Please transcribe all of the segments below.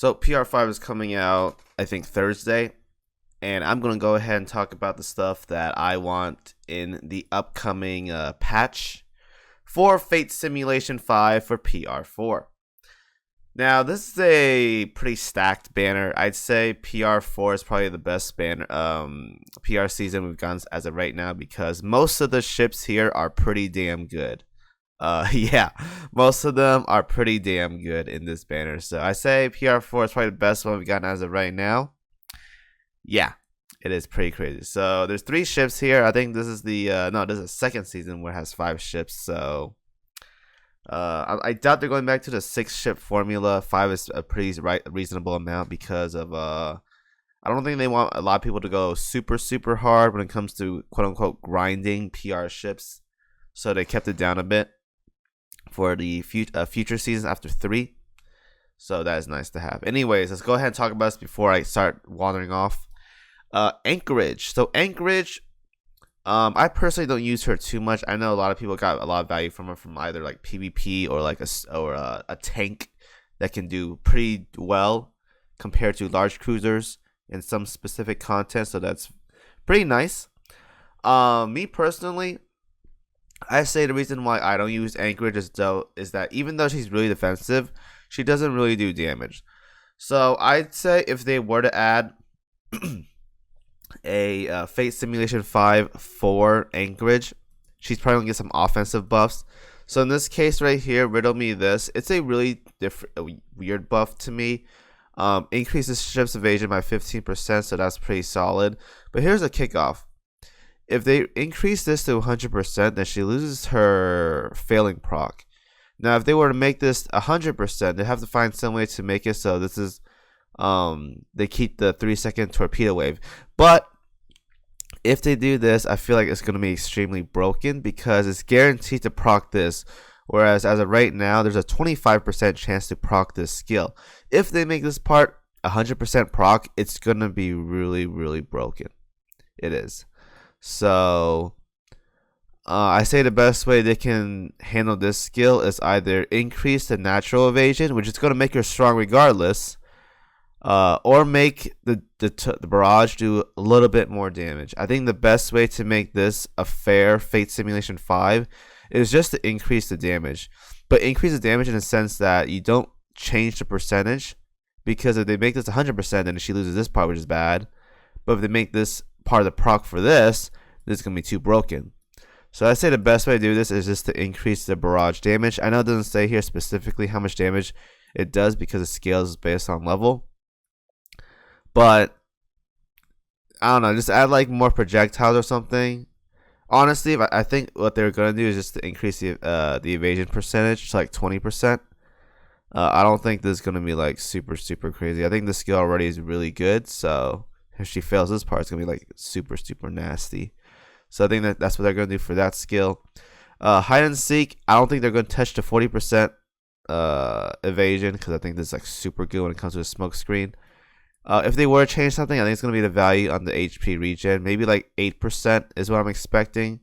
So PR5 is coming out, I think, Thursday, and I'm going to go ahead and talk about the stuff that I want in the upcoming patch for Fate Simulation 5 for PR4. Now, this is a pretty stacked banner. I'd say PR4 is probably the best banner PR season we've gotten as of right now because most of the ships here are pretty damn good. Yeah, most of them are pretty damn good in this banner. So I say PR4 is probably the best one we've gotten as of right now. Yeah, it is pretty crazy. So there's 3 ships here. I think this is the no, this is the second season where it has 5 ships. So I doubt they're going back to the 6-ship formula. 5 is a pretty reasonable amount because of I don't think they want a lot of people to go super hard when it comes to quote unquote grinding PR ships. So they kept it down a bit for the future seasons after 3. So that is nice to have. Anyways, let's go ahead and talk about this before I start wandering off. Anchorage. So Anchorage, I personally don't use her too much. I know a lot of people got a lot of value from her from either like PvP or like a tank that can do pretty well compared to large cruisers in some specific content. So that's pretty nice. Me personally, I say the reason why I don't use Anchorage is that even though she's really defensive, she doesn't really do damage. So I'd say if they were to add a Fate Simulation 5 for Anchorage, she's probably gonna get some offensive buffs. So in this case right here, riddle me this. It's a really weird buff to me. Increases ship's evasion by 15%, so that's pretty solid. But here's a kickoff. If they increase this to 100%, then she loses her failing proc. Now, if they were to make this 100%, they have to find some way to make it so this is, they keep the 3-second torpedo wave. But if they do this, I feel like it's going to be extremely broken because it's guaranteed to proc this. Whereas as of right now, there's a 25% chance to proc this skill. If they make this part 100% proc, it's going to be really broken. It is. So I say the best way they can handle this skill is either increase the natural evasion, which is going to make her strong regardless, or make the barrage do a little bit more damage. I think the best way to make this a fair Fate Simulation 5 is just to increase the damage. But increase the damage in the sense that you don't change the percentage, because if they make this 100%, then she loses this part, which is bad. But if they make this part of the proc for this is going to be too broken. So I say the best way to do this is just to increase the barrage damage. I know it doesn't say here specifically how much damage it does because the scale is based on level. But I don't know, just add like more projectiles or something. Honestly, I think what they're going to do is just to increase the evasion percentage to like 20%. I don't think this is going to be like super crazy. I think the skill already is really good, so if she fails this part, it's going to be like super nasty. So I think that's what they're going to do for that skill. Hide and seek, I don't think they're going to touch the 40% evasion because I think this is like super good when it comes to the smoke screen. If they were to change something, I think it's going to be the value on the HP regen. Maybe like 8% is what I'm expecting.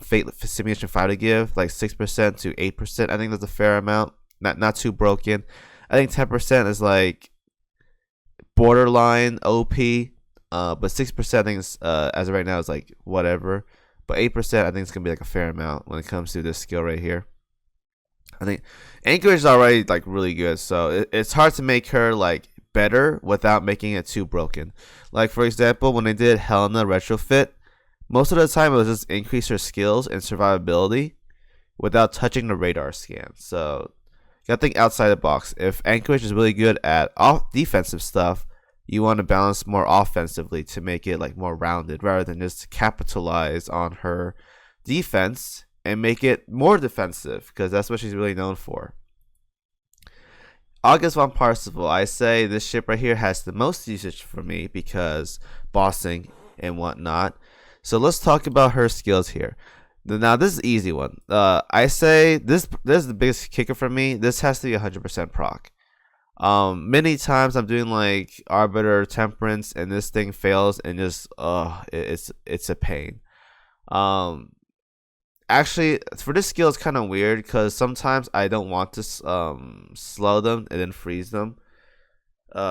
Fate Simulation 5 to give like 6% to 8%. I think that's a fair amount. Not too broken. I think 10% is like borderline OP. But 6% I think is, as of right now is like whatever. But 8% I think it's gonna be like a fair amount when it comes to this skill right here. I think Anchorage is already like really good, so it's hard to make her like better without making it too broken. Like for example, when they did Helena retrofit, most of the time it was just increase her skills and survivability without touching the radar scan. So you gotta think outside the box. If Anchorage is really good at defensive stuff, you want to balance more offensively to make it like more rounded rather than just capitalize on her defense and make it more defensive, because that's what she's really known for. August von Parsifal, I say this ship right here has the most usage for me because bossing and whatnot. So let's talk about her skills here. Now this is an easy one. I say this is the biggest kicker for me. This has to be 100% proc. Many times I'm doing like Arbiter Temperance and this thing fails and just it's a pain. Actually, for this skill it's kind of weird because sometimes I don't want to slow them and then freeze them.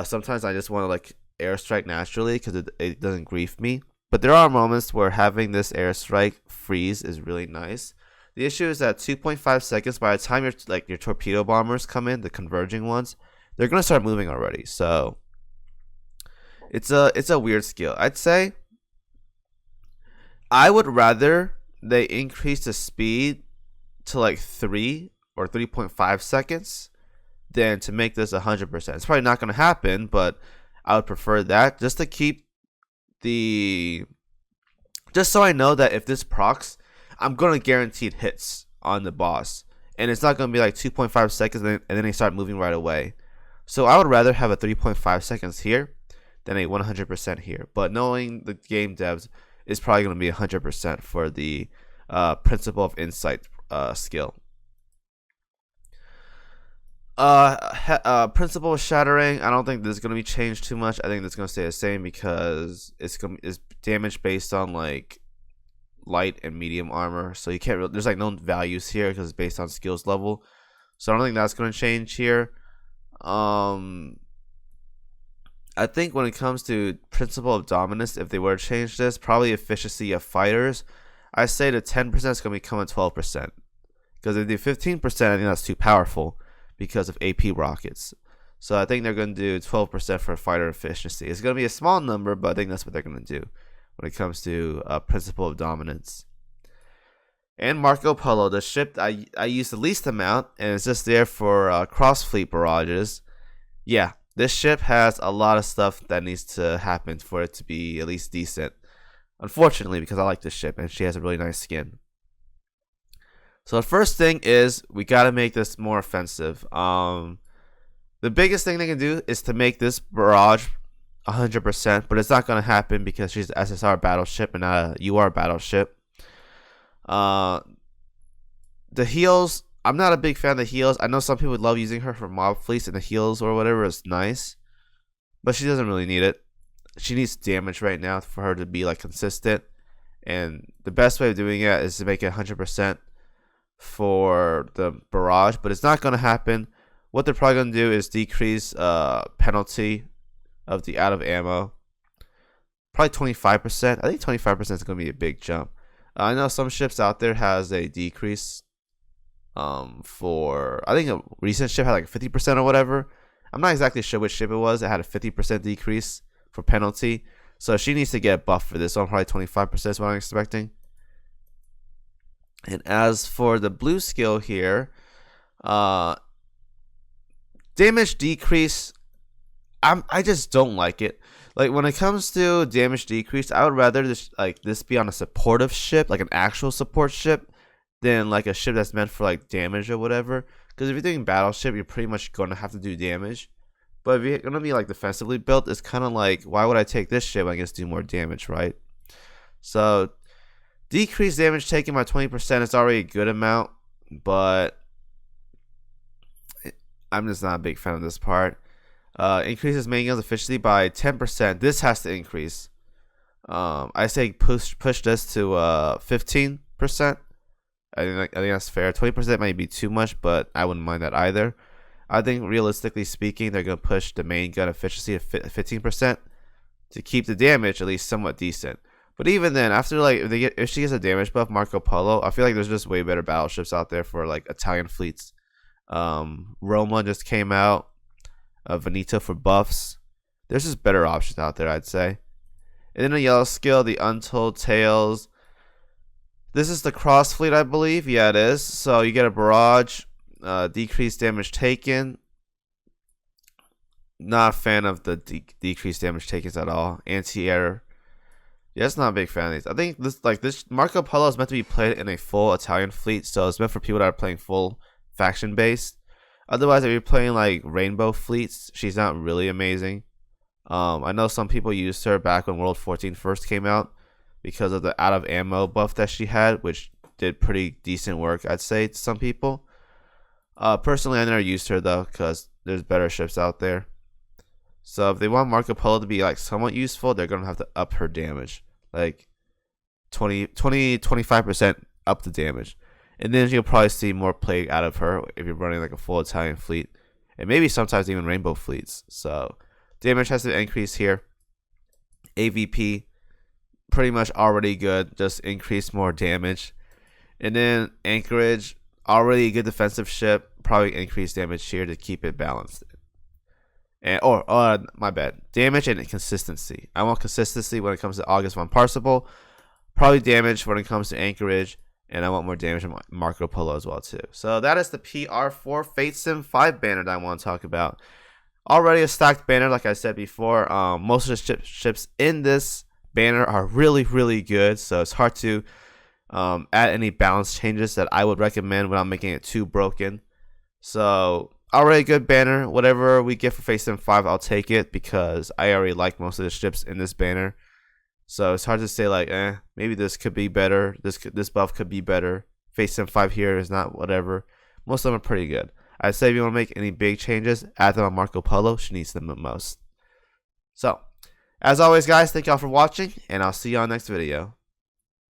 Sometimes I just want to like airstrike naturally because it doesn't grief me. But there are moments where having this airstrike freeze is really nice. The issue is that 2.5 seconds, by the time your torpedo bombers come in, the converging ones, they're gonna start moving already. So it's a weird skill. I'd say I would rather they increase the speed to like 3 or 3.5 seconds than to make this 100%. It's probably not gonna happen, but I would prefer that just to keep the just so I know that if this procs, I'm gonna guaranteed hits on the boss, and it's not gonna be like 2.5 seconds and then they start moving right away. So I would rather have a 3.5 seconds here than a 100% here. But knowing the game devs, is probably gonna be 100% for the principle of insight skill. Principle of shattering. I don't think this is gonna be changed too much. I think it's gonna stay the same because it's damage based on like light and medium armor. So you can't really, there's like no values here because it's based on skills level. So I don't think that's gonna change here. I think when it comes to principle of dominance, if they were to change this, probably efficiency of fighters, I say the 10% is gonna become a 12%. Because if they do 15%, I think that's too powerful because of AP rockets. So I think they're going to do 12% for fighter efficiency. It's going to be a small number, but I think that's what they're going to do when it comes to principle of dominance. And Marco Polo, the ship I use the least amount, and it's just there for cross fleet barrages. Yeah, this ship has a lot of stuff that needs to happen for it to be at least decent. Unfortunately, because I like this ship and she has a really nice skin. So the first thing is we gotta make this more offensive. The biggest thing they can do is to make this barrage 100%, but it's not gonna happen because she's an SSR battleship and not a UR battleship. The heals, I'm not a big fan of the heals. I know some people would love using her for mob fleets, and the heals or whatever is nice, but she doesn't really need it. She needs damage right now for her to be like consistent, and the best way of doing it is to make it 100% for the barrage, but it's not going to happen. What they're probably going to do is decrease penalty of the out of ammo, probably 25%. I think 25% is going to be a big jump. I know some ships out there has a decrease for, I think a recent ship had like 50% or whatever. I'm not exactly sure which ship it was. It had a 50% decrease for penalty, so she needs to get buffed for this. So probably 25% is what I'm expecting. And as for the blue skill here, damage decrease, I just don't like it. Like when it comes to damage decrease, I would rather this be on a supportive ship, like an actual support ship, than like a ship that's meant for like damage or whatever. Because if you're doing battleship, you're pretty much gonna have to do damage. But if you're gonna be like defensively built, it's kind of like, why would I take this ship when I guess do more damage, right? So decreased damage taken by 20% is already a good amount, but I'm just not a big fan of this part. Increases main guns efficiency by 10%. This has to increase. I say push this to 15%. I think that's fair. 20% might be too much, but I wouldn't mind that either. I think realistically speaking, they're gonna push the main gun efficiency to 15% to keep the damage at least somewhat decent. But even then, after like if she gets a damage buff, Marco Polo, I feel like there's just way better battleships out there for like Italian fleets. Roma just came out. Veneto for buffs. There's just better options out there, I'd say. And then the yellow skill, the Untold Tales. This is the cross fleet, I believe. Yeah, it is. So you get a barrage, decreased damage taken. Not a fan of the decreased damage taken at all. Anti-air. Yeah, it's not a big fan of these. I think this Marco Polo is meant to be played in a full Italian fleet, so it's meant for people that are playing full faction based. Otherwise, if you're playing like rainbow fleets, she's not really amazing. I know some people used her back when World 14 first came out because of the out of ammo buff that she had, which did pretty decent work, I'd say, to some people. Personally, I never used her though because there's better ships out there. So if they want Marco Polo to be like somewhat useful, they're gonna have to up her damage, like 25% up the damage, and then you'll probably see more play out of her if you're running like a full Italian fleet, and maybe sometimes even rainbow fleets. So Damage has to increase here. AVP, pretty much already good, just increase more damage. And then Anchorage, already a good defensive ship, probably increase damage here to keep it balanced. And my bad, damage and consistency. I want consistency when it comes to August von Parsifal. Probably damage when it comes to Anchorage, and I want more damage on Marco Polo as well too. So that is the PR4 Fate Sim 5 banner that I want to talk about. Already a stacked banner, like I said before. Most of the ships in this banner are really, really good, so it's hard to add any balance changes that I would recommend without making it too broken. So already a good banner. Whatever we get for Fate Sim 5, I'll take it because I already like most of the ships in this banner. So it's hard to say like, maybe this could be better. This buff could be better. Fate Sim 5 here is not whatever. Most of them are pretty good. I'd say if you want to make any big changes, add them on Marco Polo. She needs them the most. So, as always, guys, thank y'all for watching, and I'll see y'all next video.